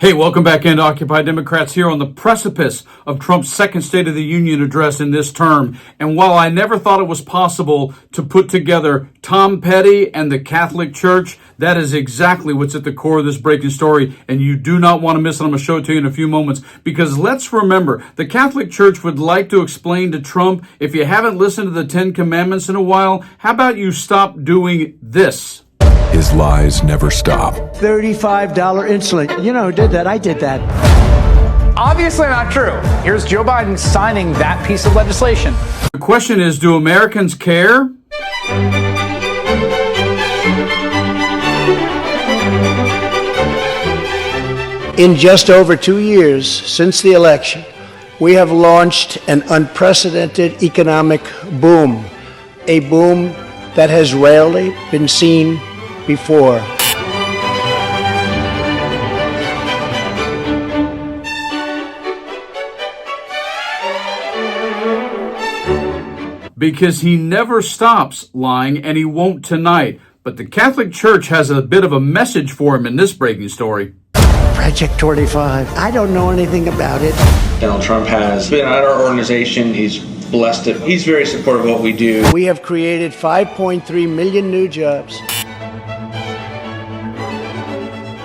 Hey, welcome back into Occupy Democrats here on the precipice of Trump's second State of the Union address in this term. And while I never thought it was possible to put together Tom Petty and the Catholic Church, that is exactly what's at the core of this breaking story, and you do not want to miss it. I'm going to show it to you in a few moments, because let's remember, the Catholic Church would like to explain to Trump, if you haven't listened to the Ten Commandments in a while, how about you stop doing this? His lies never stop. $35 insulin. You know who did that? I did that. Obviously not true. Here's Joe Biden signing that piece of legislation. The question is, do Americans care? In just over 2 years since the election, we have launched an unprecedented economic boom, a boom that has rarely been seen before. Because he never stops lying, and he won't tonight. But the Catholic Church has a bit of a message for him in this breaking story. Project 25. I don't know anything about it. Donald Trump has been at our organization. He's blessed it. He's very supportive of what we do. We have created 5.3 million new jobs.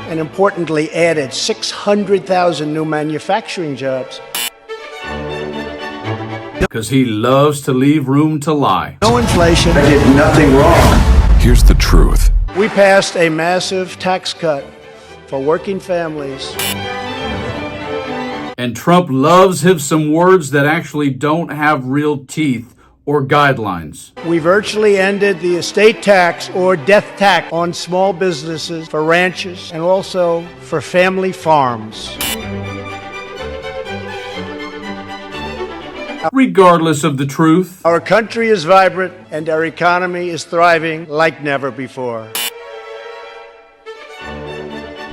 And importantly, added 600,000 new manufacturing jobs. Because he loves to leave room to lie. No inflation. I did nothing wrong. Here's the truth. We passed a massive tax cut for working families. And Trump loves him some words that actually don't have real teeth or guidelines. We virtually ended the estate tax or death tax on small businesses, for ranches, and also for family farms. Regardless of the truth, Our country is vibrant and our economy is thriving like never before.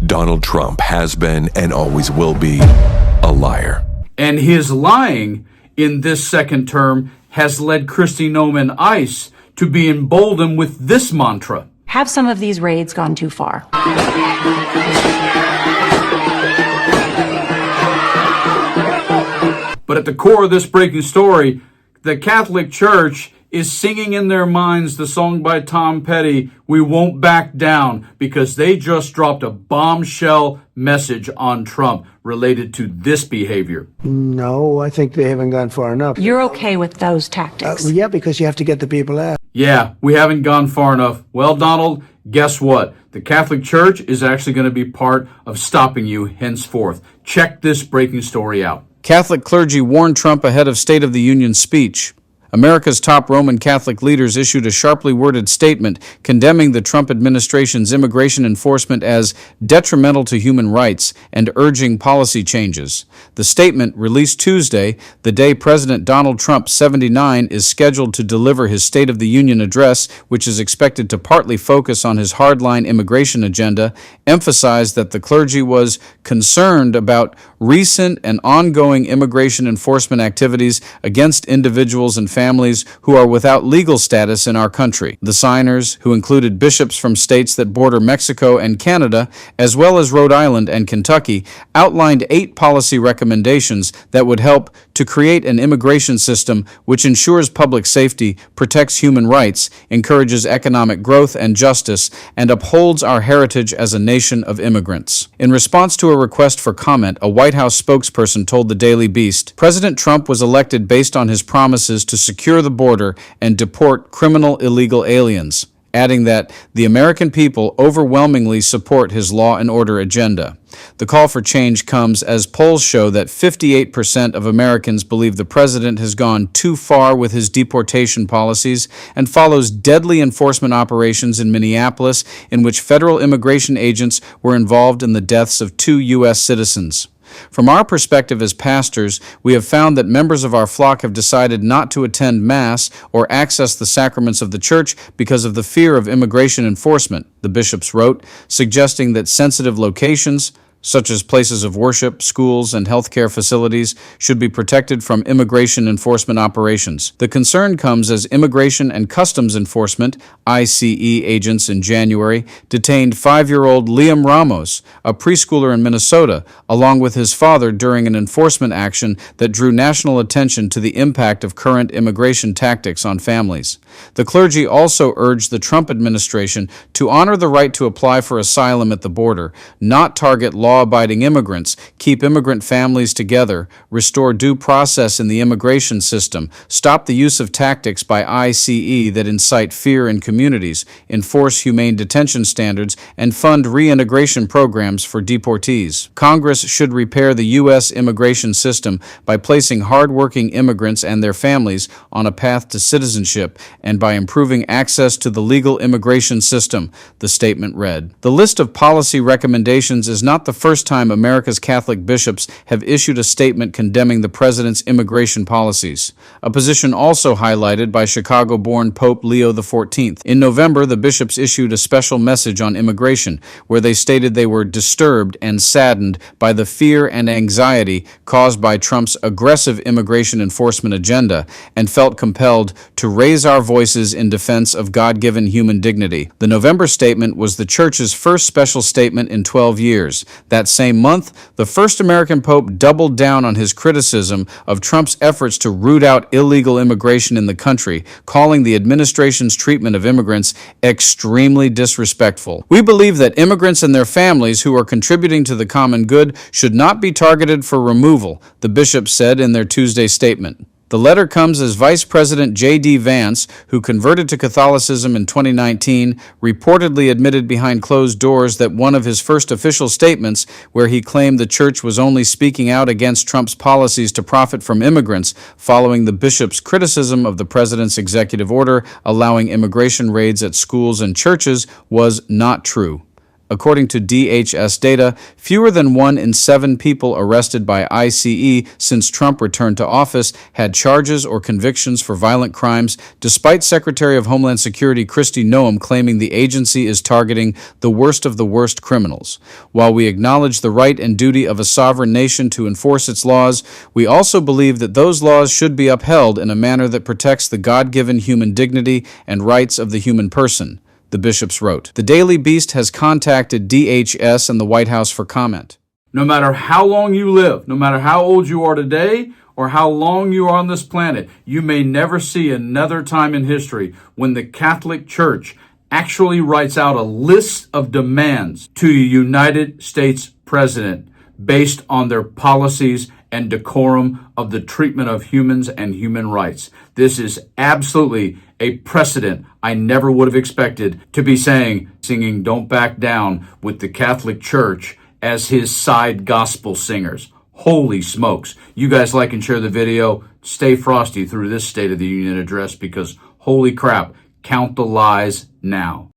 Donald Trump has been and always will be a liar. and his lying in this second term has led Kristi Noem Ice to be emboldened with this mantra. Have some of these raids gone too far? But at the core of this breaking story, the Catholic Church is singing in their minds the song by Tom Petty, "We Won't Back Down," because they just dropped a bombshell message on Trump related to this behavior. No, I think they haven't gone far enough. You're okay with those tactics? Yeah, because you have to get the people out. Yeah, we haven't gone far enough. Well, Donald, guess what? The Catholic Church is actually going to be part of stopping you henceforth. Check this breaking story out. Catholic clergy warned Trump ahead of State of the Union speech. America's top Roman Catholic leaders issued a sharply worded statement condemning the Trump administration's immigration enforcement as detrimental to human rights and urging policy changes. The statement, released Tuesday, the day President Donald Trump, 79, is scheduled to deliver his State of the Union address, which is expected to partly focus on his hardline immigration agenda, emphasized that the clergy was concerned about recent and ongoing immigration enforcement activities against individuals and families who are without legal status in our country. The signers, who included bishops from states that border Mexico and Canada, as well as Rhode Island and Kentucky, outlined 8 policy recommendations that would help to create an immigration system which ensures public safety, protects human rights, encourages economic growth and justice, and upholds our heritage as a nation of immigrants. In response to a request for comment, a White House spokesperson told the Daily Beast, President Trump was elected based on his promises to secure the border and deport criminal illegal aliens, adding that the American people overwhelmingly support his law and order agenda. The call for change comes as polls show that 58% of Americans believe the president has gone too far with his deportation policies and follows deadly enforcement operations in Minneapolis in which federal immigration agents were involved in the deaths of 2 U.S. citizens. From our perspective as pastors, we have found that members of our flock have decided not to attend Mass or access the sacraments of the Church because of the fear of immigration enforcement, the bishops wrote, suggesting that sensitive locations, such as places of worship, schools, and healthcare facilities, should be protected from immigration enforcement operations. The concern comes as Immigration and Customs Enforcement, ICE agents in January detained 5-year-old Liam Ramos, a preschooler in Minnesota, along with his father during an enforcement action that drew national attention to the impact of current immigration tactics on families. The clergy also urged the Trump administration to honor the right to apply for asylum at the border, not target law-abiding immigrants, keep immigrant families together, restore due process in the immigration system, stop the use of tactics by ICE that incite fear in communities, enforce humane detention standards, and fund reintegration programs for deportees. Congress should repair the U.S. immigration system by placing hard-working immigrants and their families on a path to citizenship and by improving access to the legal immigration system, the statement read. The list of policy recommendations is not the first time America's Catholic bishops have issued a statement condemning the president's immigration policies, a position also highlighted by Chicago-born Pope Leo XIV. In November, the bishops issued a special message on immigration, where they stated they were disturbed and saddened by the fear and anxiety caused by Trump's aggressive immigration enforcement agenda and felt compelled to raise our voices in defense of God-given human dignity. The November statement was the Church's first special statement in 12 years. That same month, the first American Pope doubled down on his criticism of Trump's efforts to root out illegal immigration in the country, calling the administration's treatment of immigrants extremely disrespectful. We believe that immigrants and their families who are contributing to the common good should not be targeted for removal, the bishops said in their Tuesday statement. The letter comes as Vice President J.D. Vance, who converted to Catholicism in 2019, reportedly admitted behind closed doors that one of his first official statements, where he claimed the church was only speaking out against Trump's policies to profit from immigrants following the bishop's criticism of the president's executive order allowing immigration raids at schools and churches, was not true. According to DHS data, fewer than 1 in 7 people arrested by ICE since Trump returned to office had charges or convictions for violent crimes, despite Secretary of Homeland Security Kristi Noem claiming the agency is targeting the worst of the worst criminals. While we acknowledge the right and duty of a sovereign nation to enforce its laws, we also believe that those laws should be upheld in a manner that protects the God-given human dignity and rights of the human person, the bishops wrote. The Daily Beast has contacted DHS and the White House for comment. No matter how long you live, no matter how old you are today, or how long you are on this planet, you may never see another time in history when the Catholic Church actually writes out a list of demands to a United States president based on their policies and decorum of the treatment of humans and human rights. This is absolutely a precedent I never would have expected to be singing Don't Back Down with the Catholic Church as his side gospel singers. Holy smokes. You guys like and share the video. Stay frosty through this State of the Union address because holy crap, count the lies now.